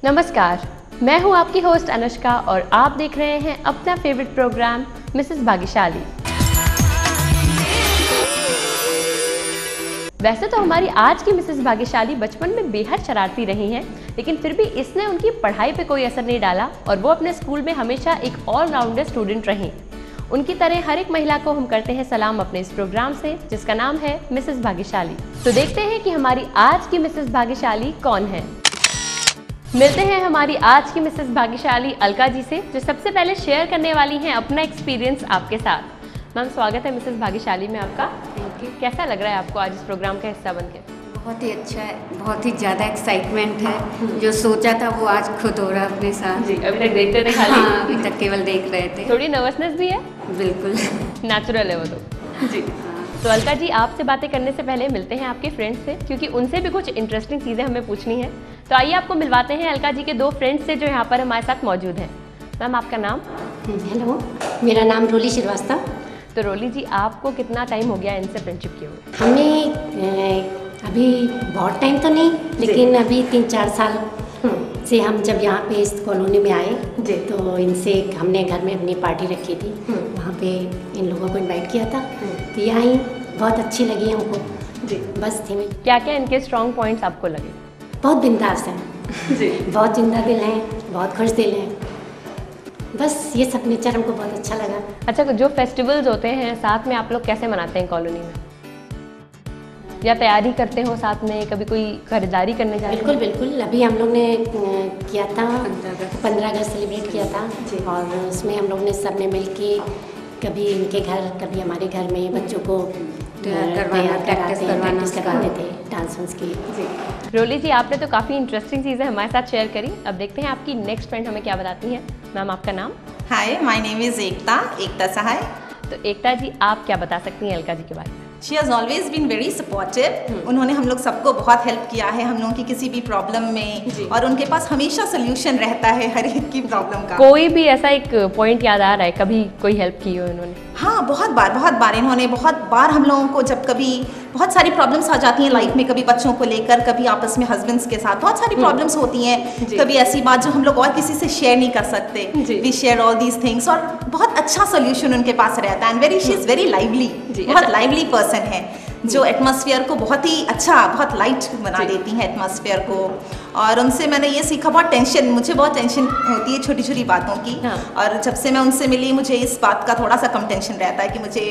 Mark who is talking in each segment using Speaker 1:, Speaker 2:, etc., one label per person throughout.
Speaker 1: नमस्कार, मैं हूं आपकी होस्ट अनुष्का और आप देख रहे हैं अपना फेवरेट प्रोग्राम मिसेस भाग्यशाली। वैसे तो हमारी आज की मिसेस भाग्यशाली बचपन में बेहद शरारती रही हैं, लेकिन फिर भी इसने उनकी पढ़ाई पे कोई असर नहीं डाला और वो अपने स्कूल में हमेशा एक ऑलराउंडर स्टूडेंट रहीं। उनकी तरह हर एक महिला को हम करते हैं सलाम अपने इस प्रोग्राम से, जिसका नाम है मिसेस भाग्यशाली। तो देखते हैं कि हमारी आज की मिसेस भाग्यशाली कौन है। मिलते हैं हमारी आज की मिसेस भाग्यशाली अलका जी से, जो सबसे पहले शेयर करने वाली हैं अपना एक्सपीरियंस आपके साथ। मैम, स्वागत है मिसेस भाग्यशाली में आपका।
Speaker 2: Thank you.
Speaker 1: कैसा लग रहा है आपको आज इस प्रोग्राम का हिस्सा बनकर?
Speaker 2: बहुत ही अच्छा है, बहुत ही ज़्यादा एक्साइटमेंट है। जो सोचा था वो आज खुद हो रहा है अपने साथ।
Speaker 1: जी, अभी तक देखते थे खाली?
Speaker 2: हाँ, अभी तक केवल देख रहे थे।
Speaker 1: थोड़ी नर्वसनेस भी है?
Speaker 2: बिल्कुल
Speaker 1: नेचुरल है वो तो। जी, तो अलका जी, आपसे बातें करने से पहले मिलते हैं आपके फ्रेंड्स से, क्योंकि उनसे भी कुछ इंटरेस्टिंग चीज़ें हमें पूछनी है। तो आइए आपको मिलवाते हैं अलका जी के दो फ्रेंड्स से जो यहाँ पर हमारे साथ मौजूद हैं। मैम, आपका नाम?
Speaker 3: हेलो, मेरा नाम रोली श्रीवास्तव।
Speaker 1: तो रोली जी, आपको कितना टाइम हो गया इनसे फ्रेंडशिप किए हुए?
Speaker 3: हमें अभी बहुत टाइम तो नहीं, लेकिन अभी 3-4 साल से हम जब यहाँ पे इस कॉलोनी में आए तो इनसे हमने घर में अपनी पार्टी रखी थी। वहाँ पे इन लोगों को इनवाइट किया था, तो यहाँ ही बहुत अच्छी लगी हमको।
Speaker 1: जी,
Speaker 3: बस थी।
Speaker 1: क्या क्या इनके स्ट्रॉन्ग पॉइंट्स आपको लगे?
Speaker 3: बहुत बिंदास हैं
Speaker 1: जी,
Speaker 3: बहुत जिंदा दिल हैं, बहुत खुश दिल हैं। बस ये सब नेचर हमको बहुत अच्छा लगा।
Speaker 1: अच्छा, जो फेस्टिवल्स होते हैं साथ में आप लोग कैसे मनाते हैं कॉलोनी में? या तैयारी करते हो साथ में, कभी कोई खरीदारी करने जाते हैं?
Speaker 3: बिल्कुल बिल्कुल, अभी हम लोग ने किया था 15 अगस्त सेलिब्रेट किया था, और उसमें हम लोग ने सब ने मिल के कभी इनके घर कभी हमारे घर में बच्चों को प्रैक्टिस करवाते थे डांस वांस की।
Speaker 1: रोली जी, आपने तो काफ़ी इंटरेस्टिंग चीज़ें हमारे साथ शेयर करी। अब देखते हैं आपकी नेक्स्ट फ्रेंड हमें क्या बताती हैं। मैम, आपका नाम?
Speaker 4: हाय, माय नेम इज़ एकता सहाय।
Speaker 1: तो एकता जी, आप क्या बता सकती हैं अलका जी के बारे में?
Speaker 4: She has always been very supportive. उन्होंने हम लोग सबको बहुत हेल्प किया है हम लोगों की किसी भी प्रॉब्लम में, और उनके पास हमेशा सोल्यूशन रहता है हर एक की प्रॉब्लम का।
Speaker 1: कोई भी ऐसा एक पॉइंट याद आ रहा है कभी कोई हेल्प की हो इन्होंने?
Speaker 4: हाँ, बहुत बार इन्होंने बहुत बार हम लोगों को, जब कभी बहुत सारी प्रॉब्लम्स आ जाती हैं लाइफ में, कभी बच्चों को लेकर, कभी आपस में हस्बैंड्स के साथ बहुत सारी प्रॉब्लम्स होती हैं। कभी ऐसी बात जो हम लोग और किसी से शेयर नहीं कर सकते, we share all these things, और बहुत अच्छा सोल्यूशन उनके पास रहता है। And she is very lively, बहुत लाइवली पर्सन है, जो एटमॉस्फेयर को बहुत ही अच्छा, बहुत लाइट बना देती हैं एटमॉस्फेयर को। और उनसे मैंने ये सीखा, मुझे बहुत टेंशन होती है छोटी छोटी बातों की। और जब से मैं उनसे मिली, मुझे इस बात का थोड़ा सा कम टेंशन रहता है कि मुझे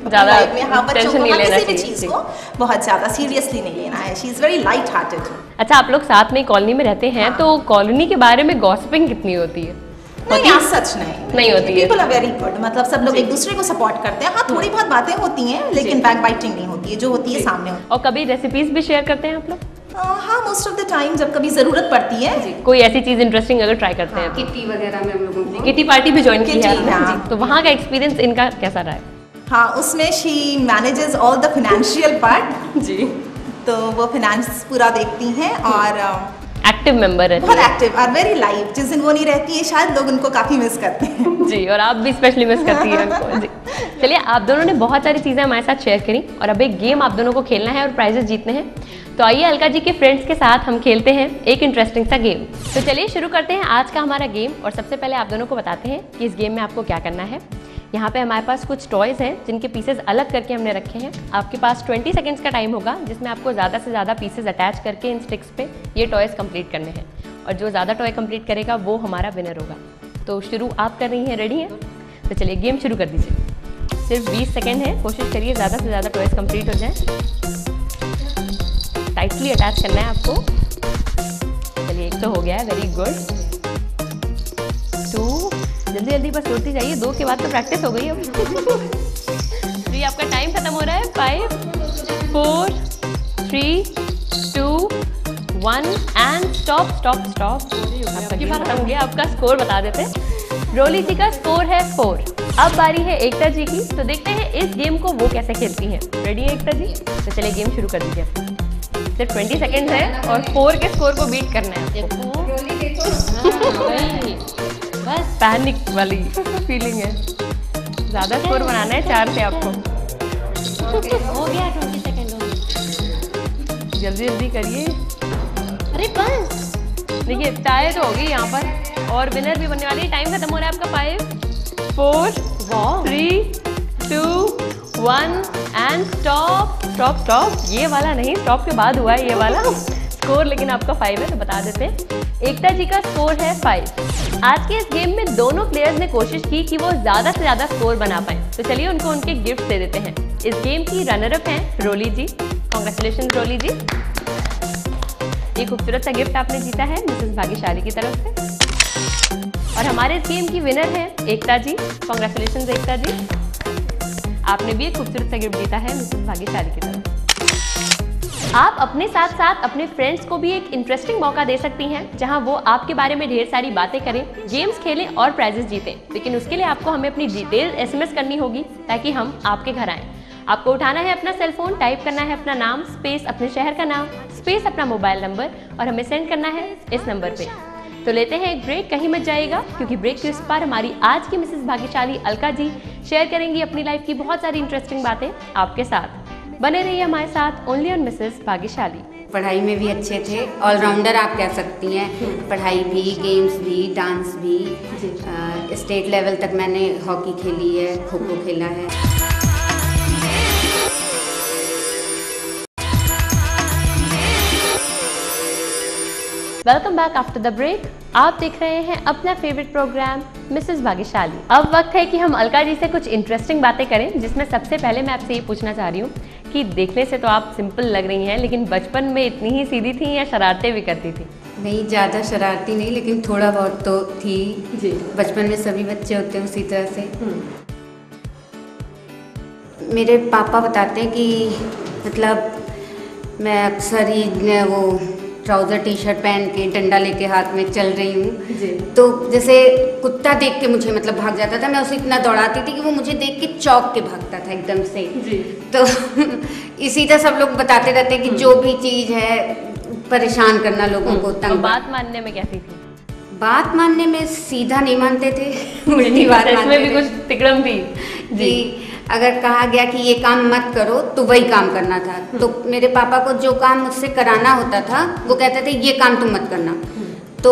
Speaker 1: ज़्यादा
Speaker 4: बच्चों को किसी भी चीज़ को बहुत ज़्यादा सीरियसली नहीं लेना है। She is very light hearted.
Speaker 1: अच्छा, आप लोग साथ में कॉलोनी में रहते हैं, तो कॉलोनी के बारे में गॉसिपिंग कितनी होती है?
Speaker 4: नहीं, आज सच नहीं
Speaker 1: होती है।
Speaker 4: पीपल आर वेरी गुड, मतलब सब लोग एक दूसरे को सपोर्ट करते हैं। हाँ, थोड़ी बहुत बातें होती हैं, लेकिन बैक बाइटिंग नहीं होती है, जो होती है सामने होती है।
Speaker 1: और कभी रेसिपीज भी शेयर करते हैं आप लोग?
Speaker 4: हाँ, मोस्ट ऑफ द टाइम जब कभी ज़रूरत पड़ती है।
Speaker 1: कोई ऐसी चीज़ इंटरेस्टिंग अगर ट्राई करते हैं?
Speaker 2: किटी वगैरह में हम लोगों को
Speaker 1: किटी पार्टी भी ज्वाइन की है,
Speaker 4: हाँ।
Speaker 1: तो वहाँ का एक्सपीरियंस इनका कैसा रहा है?
Speaker 4: हाँ, उसमें she manages all the financial part.
Speaker 1: जी,
Speaker 4: तो वो फाइनेंस पूरा देखती हैं, और
Speaker 1: एक्टिव मेंबर है,
Speaker 4: बहुत एक्टिव और वेरी लाइव। जिस दिन वो नहीं रहती है, शायद लोग उनको काफ़ी मिस करते हैं।
Speaker 1: जी, और आप भी स्पेशली मिस करती हैं उनको। जी, चलिए, आप दोनों ने बहुत सारी चीज़ें हमारे साथ शेयर करी, और अब एक गेम आप दोनों को खेलना है और प्राइजेस जीतने हैं। तो आइए अलका जी के फ्रेंड्स के साथ हम खेलते हैं एक इंटरेस्टिंग सा गेम। तो चलिए शुरू करते हैं आज का हमारा गेम, और सबसे पहले आप दोनों को बताते हैं कि इस गेम में आपको क्या करना है। यहाँ पे हमारे पास कुछ टॉयज़ हैं जिनके पीसेज अलग करके हमने रखे हैं। आपके पास 20 सेकेंड्स का टाइम होगा, जिसमें आपको ज़्यादा से ज़्यादा पीसेज अटैच करके इन स्टिक्स पे ये टॉयज़ कंप्लीट करने हैं, और जो ज़्यादा टॉय कंप्लीट करेगा वो हमारा विनर होगा। तो शुरू आप कर रही हैं, रेडी हैं? तो चलिए गेम शुरू कर दीजिए। सिर्फ 20 सेकेंड है, कोशिश करिए ज़्यादा से ज़्यादा टॉयज़ कंप्लीट हो जाए। टाइटली अटैच करना है आपको। चलिए, एक तो हो गया है, वेरी गुड। 2, जल्दी जल्दी बस जोड़ती जाइए, 2 के बाद तो प्रैक्टिस हो गई अब। 3, आपका टाइम खत्म हो रहा है। 5, 4, 3, 2, 1 एंड स्टॉप। आपका गेम खत्म हो गया। आपका स्कोर बता देते हैं। रोली जी का स्कोर है 4। अब बारी है एकता जी की, तो देखते हैं इस गेम को वो कैसे खेलती हैं। रेडी है एकता जी? तो चलिए गेम शुरू कर दीजिए। सिर्फ 20 सेकेंड्स है, और 4 के स्कोर को बीट करना है आपको। बस पैनिक वाली फीलिंग है, ज़्यादा स्कोर बनाना है 4 से आपको।
Speaker 3: हो गया 20 सेकेंड।
Speaker 1: जल्दी जल्दी करिए।
Speaker 3: अरे बस
Speaker 1: देखिए टाई तो होगी यहाँ पर और विनर भी बनने वाली है। टाइम खत्म हो रहा है आपका। 5 4 3 2 1 एंड स्टॉप स्टॉप स्टॉप। ये वाला नहीं, स्टॉप के बाद हुआ है ये वाला स्कोर, लेकिन आपका 5 है तो बता देते हैं। एकता जी का स्कोर है 5। आज के इस गेम में दोनों प्लेयर्स ने कोशिश की कि वो ज़्यादा से ज़्यादा स्कोर बना पाएं, तो चलिए उनको उनके गिफ्ट दे देते हैं। इस गेम की रनर अप हैं रोली जी। कॉन्ग्रेचुलेशन रोली जी, ये खूबसूरत सा गिफ्ट आपने जीता है मिसेस भाग्यशाली की तरफ से। और हमारे इस गेम की विनर है एकता जी। कॉन्ग्रेचुलेशन एकता जी, आपने भी एक खूबसूरत सा गिफ्ट जीता है मिसेस भाग्यशाली की तरफ। आप अपने साथ साथ अपने फ्रेंड्स को भी एक इंटरेस्टिंग मौका दे सकती हैं जहां वो आपके बारे में ढेर सारी बातें करें, गेम्स खेलें और प्राइजेस जीतें। लेकिन उसके लिए आपको हमें अपनी डिटेल SMS करनी होगी ताकि हम आपके घर आएँ। आपको उठाना है अपना सेल फोन, टाइप करना है अपना नाम स्पेस अपने शहर का नाम स्पेस अपना मोबाइल नंबर और हमें सेंड करना है इस नंबर पे। तो लेते हैं एक ब्रेक, कहीं मत जाइएगा क्योंकि ब्रेक के उस पार हमारी आज की मिसेस भाग्यशाली अलका जी शेयर करेंगी अपनी लाइफ की बहुत सारी इंटरेस्टिंग बातें आपके साथ। बने रहिए हमारे साथ ओनली ऑन मिसेस भाग्यशाली।
Speaker 2: पढ़ाई में भी अच्छे थे, ऑलराउंडर आप कह सकती हैं। पढ़ाई भी, गेम्स भी, डांस भी, स्टेट लेवल तक मैंने हॉकी खेली है, खो खो खेला है।
Speaker 1: Welcome back after the break. आप देख रहे हैं अपना फेवरेट प्रोग्राम मिसेस भाग्यशाली। अब वक्त है कि हम अलका जी से कुछ इंटरेस्टिंग बातें करें, जिसमें सबसे पहले मैं आपसे ये पूछना चाह रही हूँ कि देखने से तो आप सिंपल लग रही हैं, लेकिन बचपन में इतनी ही सीधी थी या शरारतें भी करती थी?
Speaker 2: नहीं, ज़्यादा शरारती नहीं, लेकिन थोड़ा बहुत तो थी जी। बचपन में सभी बच्चे होते हैं उसी तरह से। मेरे पापा बताते हैं कि मतलब मैं अक्सर ही वो ट्राउज़र टी शर्ट पहन के डंडा लेके हाथ में चल रही हूँ, तो जैसे कुत्ता देख के मुझे मतलब भाग जाता था, मैं उसे इतना दौड़ाती थी कि वो मुझे देख के चौंक के भागता था एकदम से जी। तो इसी तरह सब लोग बताते रहते हैं कि जो भी चीज़ है परेशान करना लोगों को, तंग।
Speaker 1: बात मानने में कैसी थी?
Speaker 2: बात मानने में सीधा नहीं मानते थे, उल्टी बात मानते थे।
Speaker 1: इसमें भी कुछ तिकड़म थी
Speaker 2: जी। अगर कहा गया कि ये काम मत करो तो वही काम करना था। तो मेरे पापा को जो काम मुझसे कराना होता था वो कहते थे ये काम तुम मत करना, तो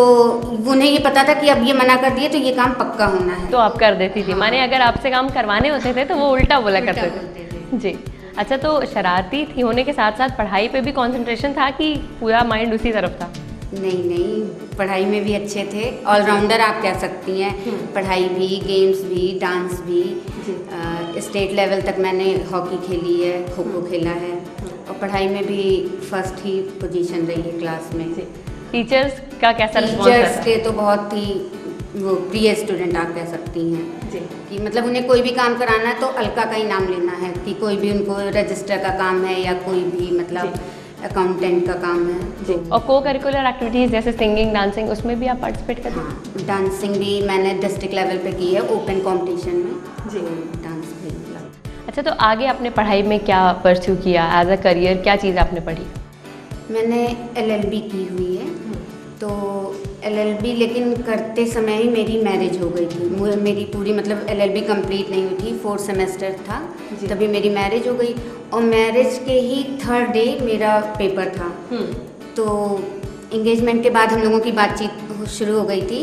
Speaker 2: उन्हें ये पता था कि अब ये मना कर दिए तो ये काम पक्का होना है,
Speaker 1: तो आप कर देती थी। माने अगर आपसे काम करवाने होते थे तो वो उल्टा बोला करते थे जी। अच्छा, तो शरारती थी होने के साथ साथ पढ़ाई पे भी कंसंट्रेशन था कि पूरा माइंड उसी तरफ था?
Speaker 2: नहीं नहीं, पढ़ाई में भी अच्छे थे, ऑलराउंडर आप कह सकती हैं। पढ़ाई भी, गेम्स भी, डांस भी, स्टेट लेवल तक मैंने हॉकी खेली है, खो खो खेला है और पढ़ाई में भी फर्स्ट ही पोजीशन रही है क्लास में।
Speaker 1: टीचर्स का कैसा रिस्पॉन्स है?
Speaker 2: टीचर्स के तो बहुत ही वो प्रिय स्टूडेंट आप कह सकती हैं जी। कि मतलब उन्हें कोई भी काम कराना है तो अलका का ही नाम लेना है, कि कोई भी उनको रजिस्टर का काम है या कोई भी मतलब अकाउंटेंट का काम है जी। और
Speaker 1: को करिकुलर एक्टिविटीज़ जैसे सिंगिंग, डांसिंग, उसमें भी आप पार्टिसिपेट करते हैं?
Speaker 2: हाँ, डांसिंग भी मैंने डिस्ट्रिक्ट लेवल पे की है, ओपन कंपटीशन में जी। डांस भी।
Speaker 1: अच्छा, तो आगे आपने पढ़ाई में क्या परस्यू किया एज अ करियर, क्या चीज़ आपने पढ़ी?
Speaker 2: मैंने LLB की हुई है, तो LLB लेकिन करते समय ही मेरी मैरिज हो गई थी। मेरी पूरी मतलब LLB कंप्लीट नहीं हुई थी, 4th सेमेस्टर था तभी मेरी मैरिज हो गई और मैरिज के ही 3rd डे मेरा पेपर था। तो इंगेजमेंट के बाद हम लोगों की बातचीत शुरू हो गई थी,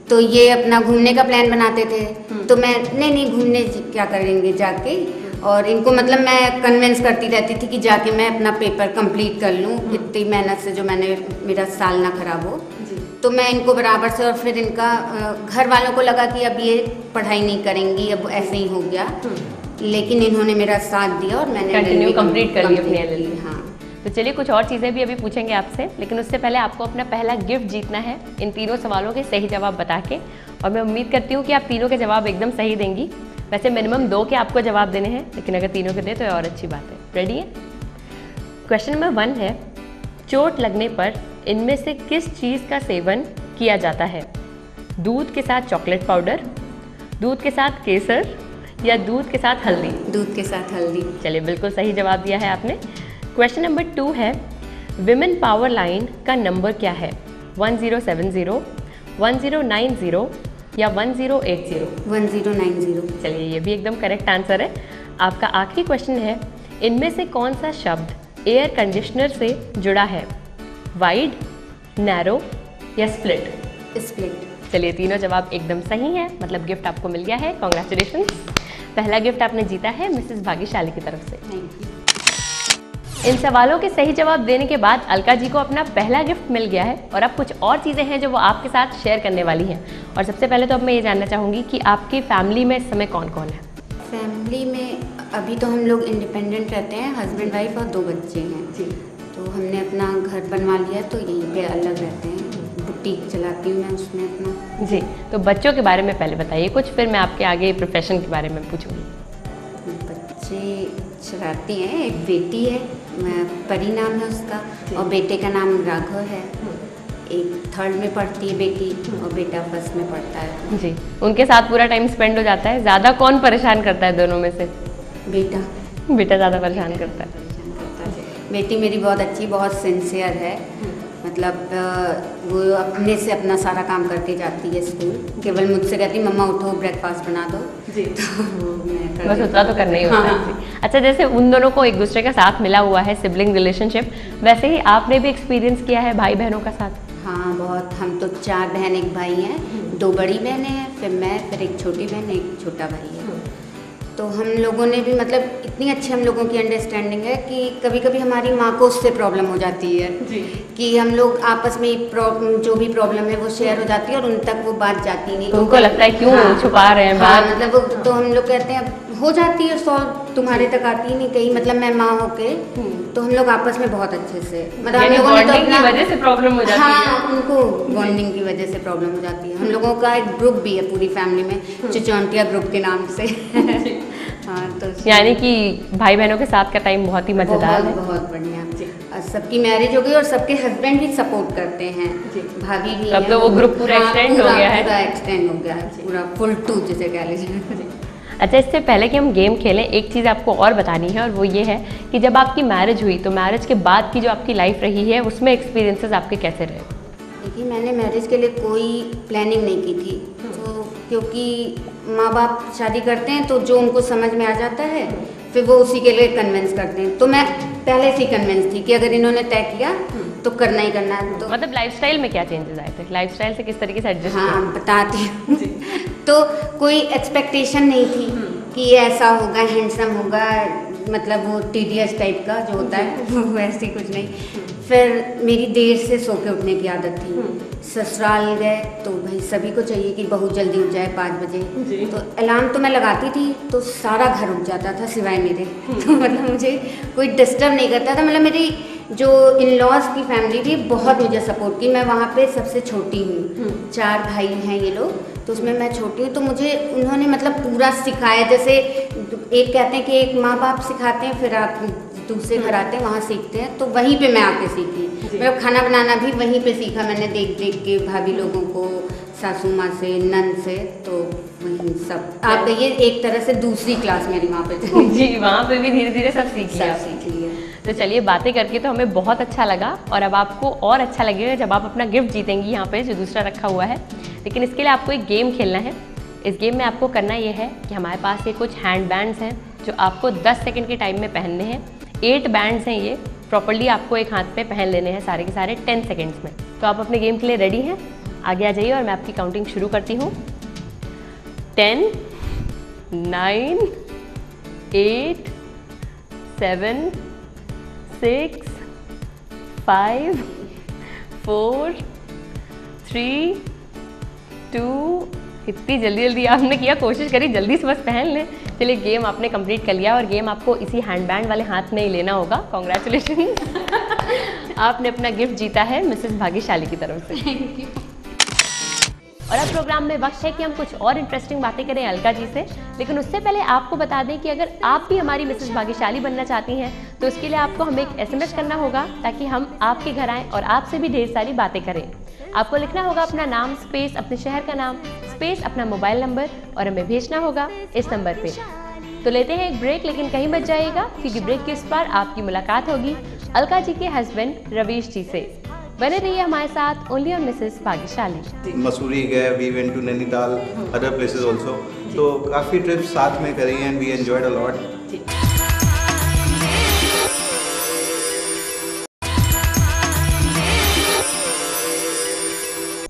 Speaker 2: तो ये अपना घूमने का प्लान बनाते थे, तो मैं नहीं घूमने क्या करेंगे जाके, और इनको मतलब मैं कन्विंस करती रहती थी कि जाके मैं अपना पेपर कंप्लीट कर लूँ, इतनी मेहनत से जो मैंने मेरा साल ना खराब हो। तो मैं इनको बराबर से, और फिर इनका घर वालों को लगा कि अब ये पढ़ाई नहीं करेंगी, अब ऐसे ही हो गया, लेकिन इन्होंने मेरा साथ दिया और मैंने
Speaker 1: कंटिन्यू कंप्लीट कर ली अपनी LLB।
Speaker 2: हाँ,
Speaker 1: तो चलिए कुछ और चीज़ें भी अभी पूछेंगे आपसे, लेकिन उससे पहले आपको अपना पहला गिफ्ट जीतना है इन तीनों सवालों के सही जवाब बता के। और मैं उम्मीद करती हूँ कि आप तीनों के जवाब एकदम सही देंगी। वैसे मिनिमम 2 के आपको जवाब देने हैं, लेकिन अगर तीनों के दे तो और अच्छी बात है। रेडी है? क्वेश्चन नंबर 1 है, चोट लगने पर इनमें से किस चीज़ का सेवन किया जाता है? दूध के साथ चॉकलेट पाउडर, दूध के साथ केसर या दूध के साथ हल्दी?
Speaker 2: दूध के साथ हल्दी।
Speaker 1: चलिए, बिल्कुल सही जवाब दिया है आपने। क्वेश्चन नंबर 2 है, विमेन पावर लाइन का नंबर क्या है? 1070, 1090 या 1080?
Speaker 2: 1090।
Speaker 1: चलिए, ये भी एकदम करेक्ट आंसर है। आपका आखिरी क्वेश्चन है, इनमें से कौन सा शब्द एयर कंडीशनर से जुड़ा है? वाइड, नैरो, या स्प्लिट?
Speaker 2: स्प्लिट।
Speaker 1: चलिए तीनों जवाब एकदम सही हैं, मतलब गिफ्ट आपको मिल गया है। कॉन्ग्रेचुलेशन, पहला गिफ्ट आपने जीता है मिसेस भाग्यशाली की तरफ से।
Speaker 2: Thank you.
Speaker 1: इन सवालों के सही जवाब देने के बाद अलका जी को अपना पहला गिफ्ट मिल गया है और अब कुछ और चीज़ें हैं जो वो आपके साथ शेयर करने वाली हैं। और सबसे पहले तो अब मैं ये जानना चाहूँगी कि आपकी फैमिली में इस समय कौन कौन है?
Speaker 2: फैमिली में अभी तो हम लोग इंडिपेंडेंट रहते हैं, हस्बैंड वाइफ और 2 बच्चे हैं जी। तो हमने अपना घर बनवा लिया तो यहीं पे अलग रहते हैं, बुटीक चलाती हूँ मैं उसमें अपना
Speaker 1: जी। तो बच्चों के बारे में पहले बताइए कुछ, फिर मैं आपके आगे प्रोफेशन के बारे में पूछूंगी।
Speaker 2: बच्चे शरारती हैं, एक बेटी है, परी नाम है उसका, और बेटे का नाम राघव है। एक 3rd में पढ़ती है बेटी और बेटा 1st में पढ़ता है
Speaker 1: जी। उनके साथ पूरा टाइम स्पेंड हो जाता है। ज़्यादा कौन परेशान करता है दोनों में से?
Speaker 2: बेटा।
Speaker 1: बेटा ज़्यादा परेशान करता है।
Speaker 2: बेटी मेरी बहुत अच्छी, बहुत सिंसियर है, मतलब वो अपने से अपना सारा काम करके जाती है स्कूल, केवल मुझसे कहती मम्मा उठो ब्रेकफास्ट बना दो जी। तो मैं
Speaker 1: बस उतना तो करना ही होता है। अच्छा, जैसे उन दोनों को एक दूसरे का साथ मिला हुआ है, सिबलिंग रिलेशनशिप, वैसे ही आपने भी एक्सपीरियंस किया है भाई बहनों का साथ?
Speaker 2: हाँ बहुत। हम तो 4 बहन 1 भाई हैं, 2 बड़ी बहनें हैं, फिर मैं, फिर एक छोटी बहन, एक छोटा भाई है। तो हम लोगों ने भी मतलब इतनी अच्छी हम लोगों की अंडरस्टैंडिंग है कि कभी कभी हमारी माँ को उससे प्रॉब्लम हो जाती है जी। कि हम लोग आपस में जो भी प्रॉब्लम है वो शेयर हो जाती है और उन तक वो बात जाती नहीं।
Speaker 1: तो उनको लगता है क्यों छुपा रहे हैं बात?
Speaker 2: मतलब तो हम लोग कहते हैं हो जाती है सॉल्व, तुम्हारे तक आती ही नहीं कहीं, मतलब मैं माँ होके तो हम लोग आपस में बहुत अच्छे से, मतलब हम लोगों ने तो
Speaker 1: अपना वजह से प्रॉब्लम हो जाती है।
Speaker 2: हाँ, उनको बॉन्डिंग की वजह से प्रॉब्लम हो जाती है। हम लोगों का एक ग्रुप भी है पूरी फैमिली में, चिचौंटिया ग्रुप के नाम से। हाँ, तो
Speaker 1: यानी कि भाई बहनों के साथ का टाइम बहुत ही मजेदार है।
Speaker 2: बहुत बढ़िया। सबकी मैरिज हो गई और सबके हस्बैंड भी सपोर्ट करते हैं, भाभी भी।
Speaker 1: अब तो वो ग्रुप पूरा एक्सटेंड हो गया है।
Speaker 2: पूरा एक्सटेंड हो गया है, पूरा फुल 2 जिसे कह लीजिए।
Speaker 1: अच्छा, इससे पहले कि हम गेम खेलें, एक चीज़ आपको और बतानी है और वो ये है कि जब आपकी मैरिज हुई तो मैरिज के बाद की जो आपकी लाइफ रही है उसमें एक्सपीरियंसेस आपके कैसे रहे?
Speaker 2: देखिए, मैंने मैरिज के लिए कोई प्लानिंग नहीं की थी, तो क्योंकि माँ बाप शादी करते हैं तो जो उनको समझ में आ जाता है फिर वो उसी के लिए कन्विंस करते हैं। तो मैं पहले से ही कन्विंस थी कि अगर इन्होंने तय किया तो करना ही करना है। तो
Speaker 1: मतलब लाइफस्टाइल में क्या चेंजेस आए थे? लाइफस्टाइल से किस तरीके से एडजस्ट?
Speaker 2: हाँ, बताती हूँ। तो कोई एक्सपेक्टेशन नहीं थी कि ऐसा होगा, हैंडसम होगा, मतलब वो TDS टाइप का जो होता है वैसे कुछ नहीं। फिर मेरी देर से सो के उठने की आदत थी। ससुराल गए तो भाई सभी को चाहिए कि बहू जल्दी उठ जाए 5 बजे, तो अलार्म तो मैं लगाती थी तो सारा घर उठ जाता था सिवाय मेरे। तो मतलब मुझे कोई डिस्टर्ब नहीं करता था। मतलब मेरी जो इन-लॉज की फैमिली भी बहुत मुझे सपोर्ट की। मैं वहाँ पे सबसे छोटी हूँ, 4 भाई हैं ये लोग, तो उसमें मैं छोटी हूँ। तो मुझे उन्होंने मतलब पूरा सिखाया, जैसे एक कहते हैं कि एक माँ बाप सिखाते हैं फिर आप दूसरे घर आते हैं वहाँ सीखते हैं, तो वहीं पे मैं आके सीखी। मतलब खाना बनाना भी वहीं पे सीखा मैंने, देख देख के भाभी लोगों को, सासू माँ से, नन से, तो वहीं सब आप कहिए एक तरह से दूसरी क्लास मेरी वहाँ पे थी।
Speaker 1: जी, वहाँ पे भी धीरे धीरे सब सीख लिया। तो चलिए, बातें करके तो हमें बहुत अच्छा लगा और अब आपको और अच्छा लगेगा जब आप अपना गिफ्ट जीतेंगी यहाँ पे जो दूसरा रखा हुआ है। लेकिन इसके लिए आपको एक गेम खेलना है। इस गेम में आपको करना ये है कि हमारे पास ये कुछ हैंड बैंड्स हैं जो आपको 10 सेकंड के टाइम में पहनने हैं। 8 बैंड्स हैं, ये प्रॉपर्ली आपको एक हाथ पे पहन लेने हैं सारे के सारे 10 सेकंड्स में। तो आप अपने गेम के लिए रेडी हैं? आगे आ जाइए और मैं आपकी काउंटिंग शुरू करती हूँ। 10, 9, 8, 7, 6, 5, 4, 3, 2। इतनी जल्दी जल्दी आपने किया, कोशिश करी जल्दी से बस पहन लें। चलिए, गेम आपने कंप्लीट कर लिया और गेम आपको इसी हैंड बैंड वाले हाथ में ही लेना होगा। कॉन्ग्रेचुलेशन आपने अपना गिफ्ट जीता है मिसेस भाग्यशाली की तरफ से।
Speaker 2: Thank you.
Speaker 1: और अब प्रोग्राम में वक्त है कि हम कुछ और इंटरेस्टिंग बातें करें अलका जी से। लेकिन उससे पहले आपको बता दें कि अगर आप भी हमारी मिसेस भाग्यशाली बनना चाहती हैं तो उसके लिए आपको हमें एक SMS करना होगा ताकि हम आपके घर आएँ और आपसे भी ढेर सारी बातें करें। आपको लिखना होगा अपना नाम स्पेस अपने शहर का नाम स्पेस अपना मोबाइल नंबर और हमें भेजना होगा इस नंबर पे। तो लेते हैं एक ब्रेक, लेकिन कहीं मत जाइएगा क्योंकि ब्रेक के इस पार आपकी मुलाकात होगी अलका जी के हस्बैंड रवीश जी से। बने रहिए हमारे साथ only on Mrs Bhagyashali.
Speaker 5: Mussoorie गए, we went to Nainital, other places also, तो काफ़ी ट्रिप्स साथ में करी and we enjoyed a lot.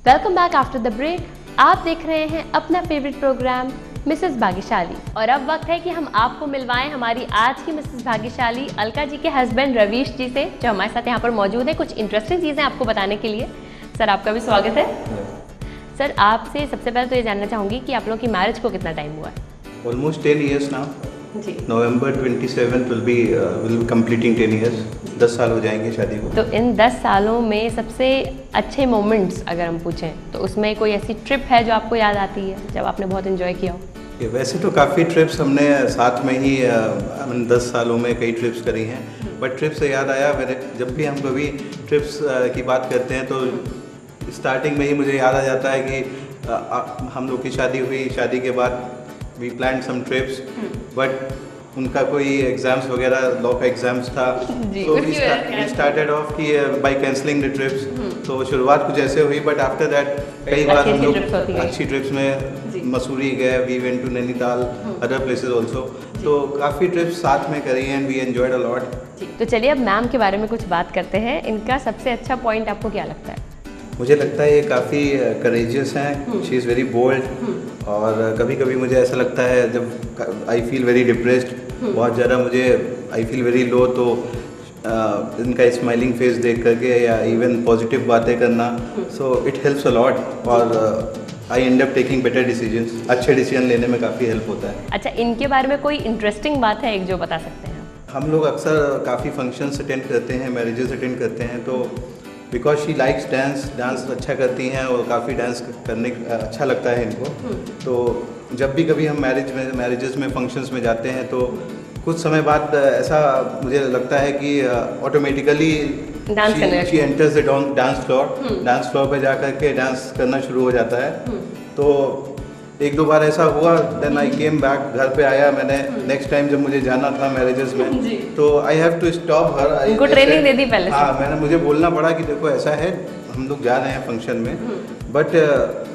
Speaker 1: Welcome back after the break. आप देख रहे हैं अपना फेवरेट प्रोग्राम मिसेस भाग्यशाली और अब वक्त है कि हम आपको मिलवाएं हमारी आज की मिसेस भाग्यशाली अलका जी के हस्बैंड रवीश जी से, जो हमारे साथ यहाँ पर मौजूद है कुछ इंटरेस्टिंग चीज़ें आपको बताने के लिए। सर आपका भी स्वागत है। सर आपसे सबसे पहले तो ये जानना चाहूँगी कि आप लोगों की मैरिज को कितना टाइम हुआ है?
Speaker 5: Almost 10 years now.
Speaker 1: Ji.
Speaker 5: November 27th will be completing 10 years. 10 साल हो जाएंगे शादी को।
Speaker 1: तो इन 10 सालों में सबसे अच्छे मोमेंट्स अगर हम पूछें तो उसमें कोई ऐसी ट्रिप है जो आपको याद आती है जब आपने बहुत एंजॉय किया हो?
Speaker 5: वैसे तो काफ़ी ट्रिप्स हमने साथ में ही 10 सालों में कई ट्रिप्स करी हैं, बट ट्रिप से याद आया मेरे, जब भी हम कभी ट्रिप्स की बात करते हैं तो स्टार्टिंग में ही मुझे याद आ जाता है कि हम लोग की शादी हुई, शादी के बाद we plan some trips, but उनका कोई एग्ज़ाम्स वगैरह लॉ का एग्ज़ाम्स था, तो वी स्टार्टेड ऑफ कि बाय कैंसलिंग द ट्रिप्स। तो शुरुआत कुछ ऐसे हुई, बट आफ्टर दैट कई बार हम लोग अच्छी ट्रिप्स में मसूरी गए, we went to Nainital, other places also, तो काफ़ी ट्रिप्स साथ में करी हैं and we enjoyed a lot.
Speaker 1: तो चलिए अब मैम के बारे में कुछ बात करते हैं। इनका सबसे अच्छा पॉइंट आपको क्या लगता है?
Speaker 5: मुझे लगता है ये काफ़ी करेजियस हैं, शी इज़ वेरी बोल्ड, और कभी कभी मुझे ऐसा लगता है जब आई फील वेरी डिप्रेस्ड, बहुत ज़्यादा मुझे आई फील वेरी लो, तो इनका स्माइलिंग फेस देख करके या इवन पॉजिटिव बातें करना, so it helps a lot, और I end up taking better decisions, अच्छे डिसीजन लेने में काफ़ी हेल्प होता है।
Speaker 1: अच्छा, इनके बारे में कोई इंटरेस्टिंग बात है एक जो बता सकते हैं?
Speaker 5: हम लोग अक्सर काफ़ी फंक्शंस अटेंड करते हैं, मैरिजेस अटेंड करते हैं, तो बिकॉज शी लाइक्स डांस अच्छा करती हैं और काफ़ी डांस करने अच्छा लगता है इनको, तो जब भी कभी हम मैरिजेस में फंक्शंस में जाते हैं तो कुछ समय बाद ऐसा मुझे लगता है कि automatically she enters the dance floor पे जा कर के डांस करना शुरू हो जाता है। तो एक दो बार ऐसा हुआ, देन आई केम बैक, घर पे आया मैंने, नेक्स्ट टाइम जब मुझे जाना था मैरिजेस में तो I have to stop her.
Speaker 1: उनको ट्रेनिंग दे दी पहले से?
Speaker 5: हाँ, मुझे बोलना पड़ा कि देखो ऐसा है, हम लोग जा रहे हैं फंक्शन में, बट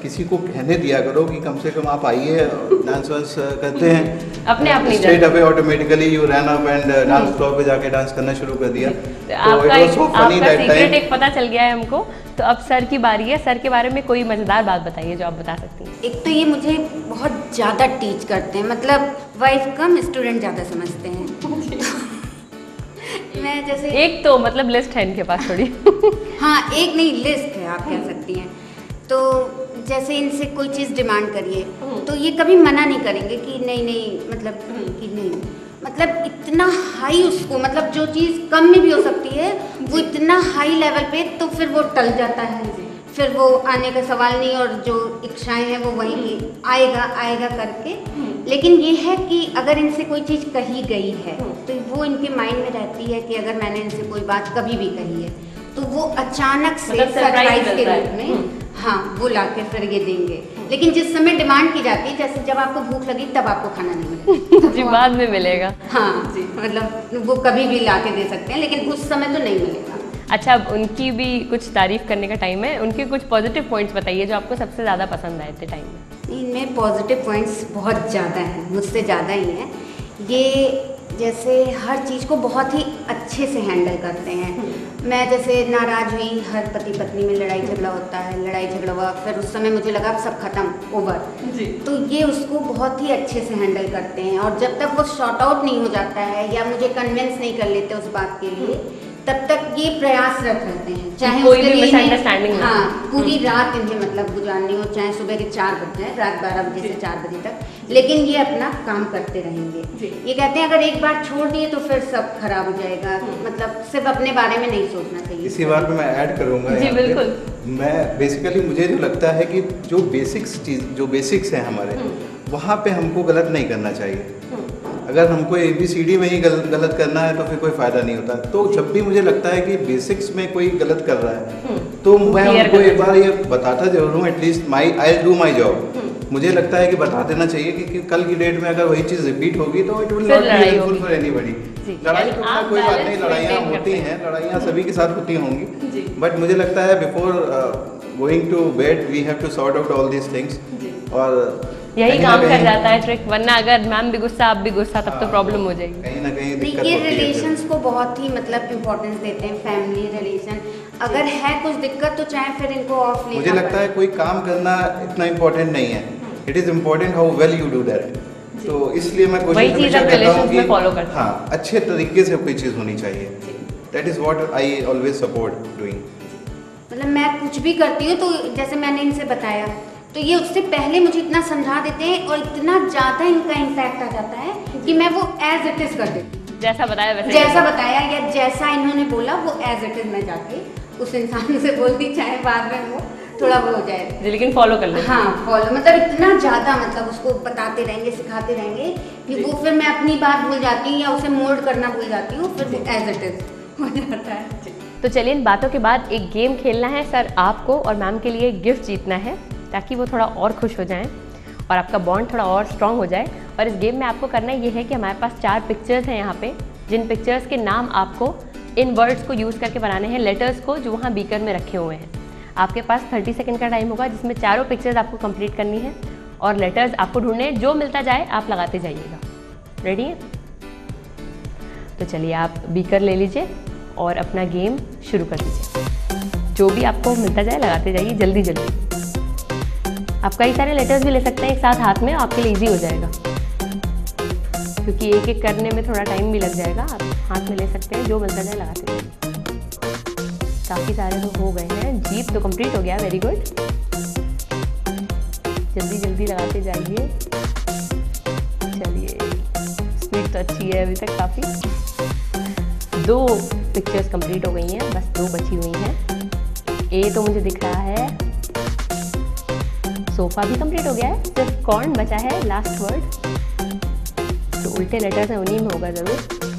Speaker 5: किसी को कहने दिया करो कि कम से कम आप आइए, डांस वांस करते हैं,
Speaker 1: अपने आप नहीं
Speaker 5: straight away automatically you run up and dance floor पे जाके डांस करना शुरू कर दिया।
Speaker 1: तो आपका सीक्रेट एक पता चल गया है हमको। तो अब सर की बारी है, सर के बारे में कोई मजेदार बात बताइए जो आप बता सकती हैं।
Speaker 2: एक तो ये मुझे बहुत ज़्यादा टीच करते हैं, मतलब वाइफ कम स्टूडेंट ज़्यादा समझते हैं। मैं जैसे
Speaker 1: एक तो मतलब लिस्ट है इनके पास थोड़ी।
Speaker 2: हाँ, एक नहीं लिस्ट है, आप कह सकती हैं। तो जैसे इनसे कोई चीज़ डिमांड करिए तो ये कभी मना नहीं करेंगे कि नहीं, मतलब कि नहीं, मतलब इतना हाई उसको, मतलब जो चीज़ कम में भी हो सकती है वो इतना हाई लेवल पे, तो फिर वो टल जाता है, फिर वो आने का सवाल नहीं, और जो इच्छाएं हैं वो वहीं आएगा करके। लेकिन ये है कि अगर इनसे कोई चीज़ कही गई है तो वो इनके माइंड में रहती है कि अगर मैंने इनसे कोई बात कभी भी कही है तो वो अचानक से सरप्राइज के रूप में हाँ वो ला के फिर ये देंगे। लेकिन जिस समय डिमांड की जाती है, जैसे जब आपको भूख लगी तब आपको खाना नहीं मिलेगा
Speaker 1: जी, बाद में मिलेगा।
Speaker 2: हाँ जी, मतलब वो कभी भी ला के दे सकते हैं, लेकिन उस समय तो नहीं मिलेगा।
Speaker 1: अच्छा, अब उनकी भी कुछ तारीफ करने का टाइम है, उनके कुछ पॉजिटिव पॉइंट्स बताइए जो आपको सबसे ज़्यादा पसंद आए थे टाइम में।
Speaker 2: इनमें पॉजिटिव पॉइंट्स बहुत ज़्यादा हैं, मुझसे ज़्यादा ही हैं। ये जैसे हर चीज़ को बहुत ही अच्छे से हैंडल करते हैं। मैं जैसे नाराज़ हुई, हर पति पत्नी में लड़ाई झगड़ा होता है, लड़ाई झगड़ा हुआ, फिर उस समय मुझे लगा अब सब खत्म, ओवर, तो ये उसको बहुत ही अच्छे से हैंडल करते हैं। और जब तक वो शॉर्ट आउट नहीं हो जाता है या मुझे कन्विंस नहीं कर लेते उस बात के लिए, तब तक ये प्रयासरत रहते हैं, चाहे
Speaker 1: कोई भी मिसअंडरस्टैंडिंग ना,
Speaker 2: हाँ पूरी रात इन्हें मतलब गुजारनी हो, चाहे सुबह के 4 बज जाए, रात 12 बजे से 4 बजे तक, लेकिन ये अपना काम करते रहेंगे। ये कहते हैं अगर एक बार छोड़ दिए तो फिर सब खराब हो जाएगा, मतलब सिर्फ अपने बारे में नहीं सोचना चाहिए।
Speaker 5: इसी बात में मैं ऐड करूँगा
Speaker 1: जी बिल्कुल।
Speaker 5: मैं बेसिकली मुझे जो लगता है कि जो बेसिक्स हैं हमारे, वहाँ पे हमको गलत नहीं करना चाहिए। अगर हमको ABCD में ही गलत करना है तो फिर कोई फ़ायदा नहीं होता। तो जब भी मुझे लगता है कि बेसिक्स में कोई गलत कर रहा है तो मैं उनको एक बार ये बताता जरूर हूँ, at least I do my job. मुझे लगता है कि बता देना चाहिए कि कल की डेट में अगर वही चीज़ रिपीट होगी तो it will not be helpful for anybody. लड़ाई तो कोई बात नहीं, लड़ाइयाँ होती हैं, लड़ाइयाँ सभी के साथ होती होंगी, बट मुझे लगता है before going to bed we have to sort out all these things, और
Speaker 1: यही काम कर जाता है ट्रिक, वरना अगर मैम भी गुस्सा आप भी गुस्सा तब तो प्रॉब्लम हो जाएगी।
Speaker 5: कहीं ना कहीं
Speaker 2: ये रिलेशंस को बहुत ही मतलब इम्पोर्टेंस देते हैं, फैमिली रिलेशन। अगर है कुछ दिक्कत तो चाहे फिर इनको ऑफ लेना।
Speaker 5: मुझे लगता है कोई काम करना इतना इम्पोर्टेंट नहीं है, it is important how well you do that. तो इसलिए मैं कोशिश हमेशा करता हूँ कि हाँ अच्छे तरीके से कोई चीज़ होनी चाहिए। That is what I always support doing.
Speaker 2: मतलब मैं कुछ भी करती हूँ तो जैसे मैंने इनसे बताया तो ये उससे पहले मुझे इतना समझा देते हैं और इतना ज़्यादा इनका इम्पैक्ट आ जाता है कि मैं वो एज इट इज़ कर देती हूँ।
Speaker 1: जैसा बताया वैसे,
Speaker 2: जैसा बताया या जैसा इन्होंने बोला वो एज इट इज मैं जाके उस इंसान से बोलती, चाहे बाद में वो थोड़ा वो हो जाए
Speaker 1: लेकिन फॉलो कर ले।
Speaker 2: हाँ फॉलो, मतलब इतना ज़्यादा मतलब उसको बताते रहेंगे सिखाते रहेंगे कि वो फिर मैं अपनी बात भूल जाती हूँ या उसे मोल्ड करना भूल जाती हूँ, फिर वो एज इट इज हो जाता है।
Speaker 1: तो चलिए इन बातों के बाद एक गेम खेलना है सर आपको, और मैम के लिए गिफ्ट जीतना है ताकि वो थोड़ा और खुश हो जाएं और आपका बॉन्ड थोड़ा और स्ट्रॉन्ग हो जाए। और इस गेम में आपको करना ये है कि हमारे पास 4 पिक्चर्स हैं यहाँ पे, जिन पिक्चर्स के नाम आपको इन वर्ड्स को यूज़ करके बनाने हैं, लेटर्स को जो वहाँ बीकर में रखे हुए हैं। आपके पास 30 सेकंड का टाइम होगा जिसमें चारों पिक्चर्स आपको कंप्लीट करनी है और लेटर्स आपको ढूंढने, जो मिलता जाए आप लगाते जाइएगा। रेडी है? तो चलिए आप बीकर ले लीजिए और अपना गेम शुरू कर दीजिए। जो भी आपको मिलता जाए लगाते जाइए जल्दी जल्दी। आप कई सारे लेटर्स भी ले सकते हैं एक साथ हाथ में, आपके लिए ईजी हो जाएगा क्योंकि एक एक करने में थोड़ा टाइम भी लग जाएगा। आप हाथ में ले सकते हैं, जो मिलता जाए लगाते जाइए। काफ़ी सारे तो हो गए हैं। जीप तो कंप्लीट हो गया, वेरी गुड। जल्दी जल्दी लगाते जाइए। चलिए स्पीड तो अच्छी है अभी तक काफ़ी। 2 पिक्चर्स कंप्लीट हो गई हैं, बस 2 बची हुई हैं। ए तो मुझे दिख रहा है, सोफा भी कंप्लीट हो गया है, सिर्फ कॉर्न बचा है लास्ट वर्ड। तो उल्टे लेटर्स हैं उन्हीं में होगा ज़रूर।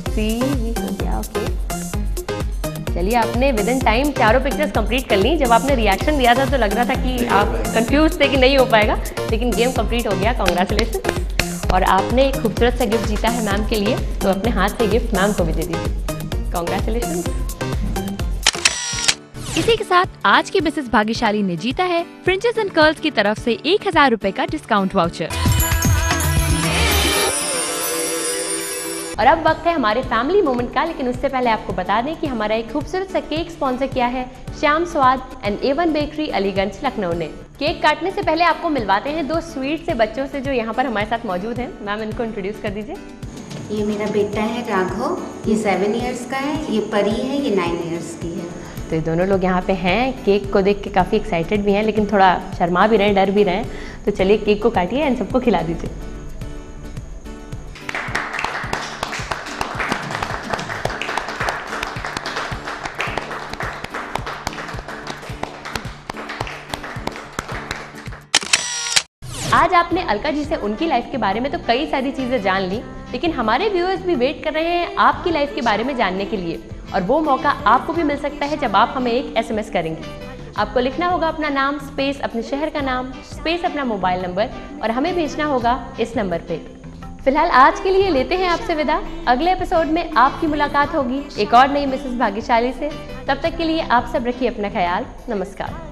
Speaker 1: सी भी हो गया, ओके। चलिए आपने विद इन टाइम चारों पिक्चर्स कंप्लीट कर ली। जब आपने रिएक्शन दिया था तो लग रहा था कि आप कंफ्यूज थे कि नहीं हो पाएगा, लेकिन गेम कंप्लीट हो गया। कॉन्ग्रेचुलेशन। और आपने एक खूबसूरत सा गिफ्ट जीता है मैम के लिए, तो अपने हाथ से गिफ्ट मैम को भी दे दीजिए। कॉन्ग्रेचुलेशन।
Speaker 6: इसी के साथ आज की मिसेस भाग्यशाली ने जीता है फ्रिंचेस एंड कर्ल्स की तरफ से 1000 रुपए का डिस्काउंट वाउचर।
Speaker 1: और अब वक्त है हमारे फैमिली मोमेंट का, लेकिन उससे पहले आपको बता दें कि हमारा एक खूबसूरत सा केक स्पॉन्सर किया है श्याम स्वाद and A1 bakery Aliganj Lucknow ने। केक काटने से पहले आपको मिलवाते हैं 2 स्वीट से बच्चों से जो यहाँ पर हमारे साथ मौजूद हैं। मैम इनको इंट्रोड्यूस कर दीजिए।
Speaker 2: ये मेरा बेटा है राघव, ये 7 इयर्स का है। ये परी है, ये 9 इयर्स की है।
Speaker 1: तो ये दोनों लोग यहाँ पे हैं। केक को देख के काफ़ी एक्साइटेड भी हैं, लेकिन थोड़ा शर्मा भी रहे हैं, डर भी रहे हैं। तो चलिए केक को काटिए एंड सबको खिला दीजिए। आज आपने अलका जी से उनकी लाइफ के बारे में तो कई सारी चीज़ें जान ली, लेकिन हमारे व्यूअर्स भी वेट कर रहे हैं आपकी लाइफ के बारे में जानने के लिए, और वो मौका आपको भी मिल सकता है जब आप हमें एक SMS करेंगे। आपको लिखना होगा अपना नाम स्पेस अपने शहर का नाम स्पेस अपना मोबाइल नंबर और हमें भेजना होगा इस नंबर पे। फिलहाल आज के लिए लेते हैं आपसे विदा। अगले एपिसोड में आपकी मुलाकात होगी एक और नई मिसेस भाग्यशाली से। तब तक के लिए आप सब रखिए अपना ख्याल। नमस्कार।